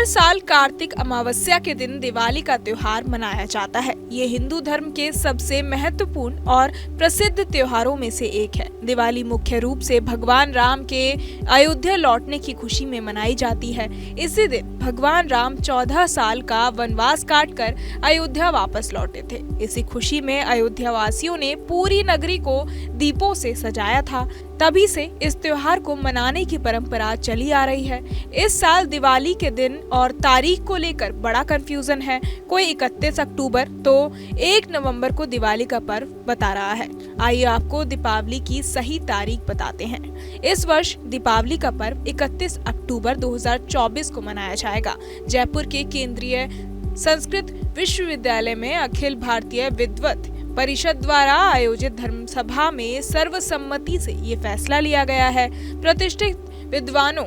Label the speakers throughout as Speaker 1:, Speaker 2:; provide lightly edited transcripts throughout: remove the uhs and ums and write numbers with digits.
Speaker 1: हर साल कार्तिक अमावस्या के दिन दिवाली का त्योहार मनाया जाता है। ये हिंदू धर्म के सबसे महत्वपूर्ण और प्रसिद्ध त्योहारों में से एक है। दिवाली मुख्य रूप से भगवान राम के अयोध्या लौटने की खुशी में मनाई जाती है। इसी दिन भगवान राम 14 साल का वनवास काटकर अयोध्या वापस लौटे थे। इसी खुशी में अयोध्या वासियों ने पूरी नगरी को दीपों से सजाया था। तभी से इस त्योहार को मनाने की परंपरा चली आ रही है। इस साल दिवाली के दिन और तारीख को लेकर बड़ा कंफ्यूजन है। कोई 31 अक्टूबर तो 1 नवंबर को दिवाली का पर्व बता रहा है। आइए आपको दीपावली की सही तारीख बताते हैं। इस वर्ष दीपावली का पर्व 31 अक्टूबर 2024 को मनाया जाएगा। जयपुर के केंद्रीय संस्कृत विश्वविद्यालय में अखिल भारतीय विद्वत परिषद द्वारा आयोजित धर्म सभा में सर्वसम्मति से ये फैसला लिया गया है। प्रतिष्ठित विद्वानों,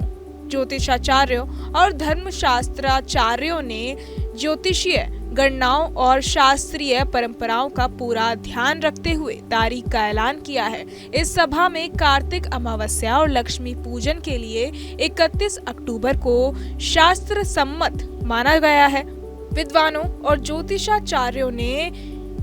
Speaker 1: ज्योतिषाचार्यों और धर्मशास्त्राचार्यों ने ज्योतिषीय गणनाओं और शास्त्रीय परंपराओं का पूरा ध्यान रखते हुए तारीख का ऐलान किया है। इस सभा में कार्तिक अमावस्या और लक्ष्मी पूजन के लिए 31 अक्टूबर को शास्त्र सम्मत माना गया है। विद्वानों और ज्योतिषाचार्यों ने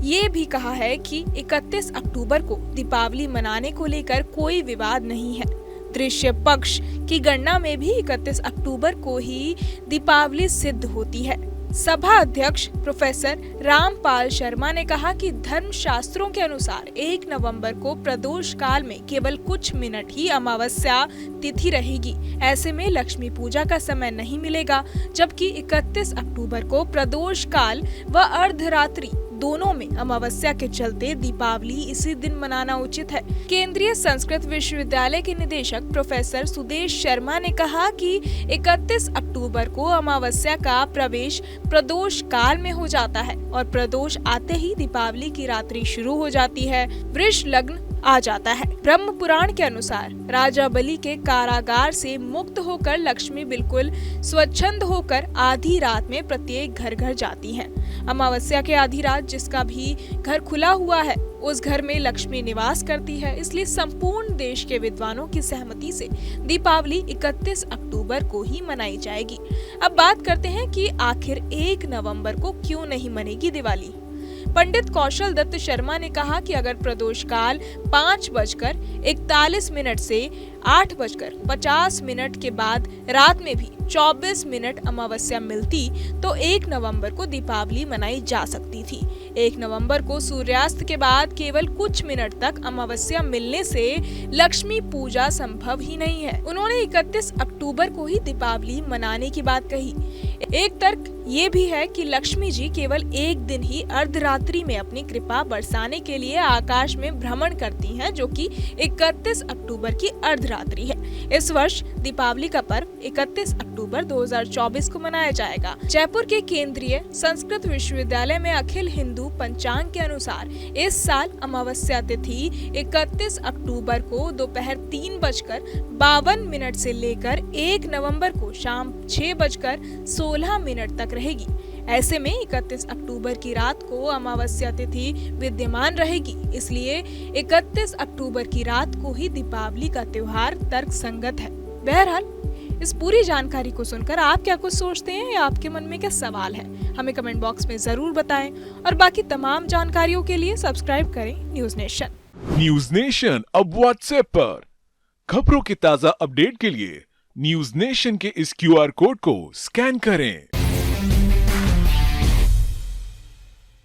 Speaker 1: ये भी कहा है कि 31 अक्टूबर को दीपावली मनाने को लेकर कोई विवाद नहीं है। दृश्य पक्ष की गणना में भी 31 अक्टूबर को ही दीपावली सिद्ध होती है। सभा अध्यक्ष प्रोफेसर रामपाल शर्मा ने कहा कि धर्म शास्त्रों के अनुसार 1 नवंबर को प्रदोष काल में केवल कुछ मिनट ही अमावस्या तिथि रहेगी। ऐसे में लक्ष्मी पूजा का समय नहीं मिलेगा, जबकि 31 अक्टूबर को प्रदोष काल व अर्धरात्रि दोनों में अमावस्या के चलते दीपावली इसी दिन मनाना उचित है। केंद्रीय संस्कृत विश्वविद्यालय के निदेशक प्रोफेसर सुदेश शर्मा ने कहा कि 31 अक्टूबर को अमावस्या का प्रवेश प्रदोष काल में हो जाता है और प्रदोष आते ही दीपावली की रात्रि शुरू हो जाती है। वृष लग्न आ जाता है। ब्रह्म पुराण के अनुसार राजा बलि के कारागार से मुक्त होकर लक्ष्मी बिल्कुल स्वच्छंद होकर आधी रात में प्रत्येक घर घर जाती हैं। अमावस्या के आधी रात जिसका भी घर खुला हुआ है उस घर में लक्ष्मी निवास करती है। इसलिए संपूर्ण देश के विद्वानों की सहमति से दीपावली 31 अक्टूबर को ही मनाई जाएगी। अब बात करते हैं कि आखिर 1 नवंबर को क्यों नहीं मनेगी दिवाली। पंडित कौशल दत्त शर्मा ने कहा कि अगर प्रदोष काल 5:41 से 8:50 के बाद रात में भी 24 मिनट अमावस्या मिलती तो 1 नवंबर को दीपावली मनाई जा सकती थी। 1 नवंबर को सूर्यास्त के बाद केवल कुछ मिनट तक अमावस्या मिलने से लक्ष्मी पूजा संभव ही नहीं है। उन्होंने 31 अक्टूबर को ही दीपावली मनाने की बात कही। एक तर्क ये भी है कि लक्ष्मी जी केवल एक दिन ही अर्धरात्रि में अपनी कृपा बरसाने के लिए आकाश में भ्रमण करती हैं, जो कि 31 अक्टूबर की अर्धरात्रि है। इस वर्ष दीपावली का पर्व 31 अक्टूबर 2024 को मनाया जाएगा। जयपुर के केंद्रीय संस्कृत विश्वविद्यालय में अखिल हिंदू पंचांग के अनुसार इस साल अमावस्या तिथि 31 अक्टूबर को दोपहर 3:52 से लेकर 1 नवंबर को शाम 6:16 तक रहेगी। ऐसे में 31 अक्टूबर की रात को अमावस्या तिथि विद्यमान रहेगी। इसलिए 31 अक्टूबर की रात को ही दीपावली का त्योहार तर्क संगत है। बहरहाल इस पूरी जानकारी को सुनकर आप क्या कुछ सोचते हैं या आपके मन में क्या सवाल है, हमें कमेंट बॉक्स में जरूर बताएं। और बाकी तमाम जानकारियों के लिए सब्सक्राइब करें न्यूज नेशन।
Speaker 2: न्यूज नेशन अब व्हाट्सएप पर खबरों की ताजा अपडेट के लिए न्यूज नेशन के इस QR कोड को स्कैन करें।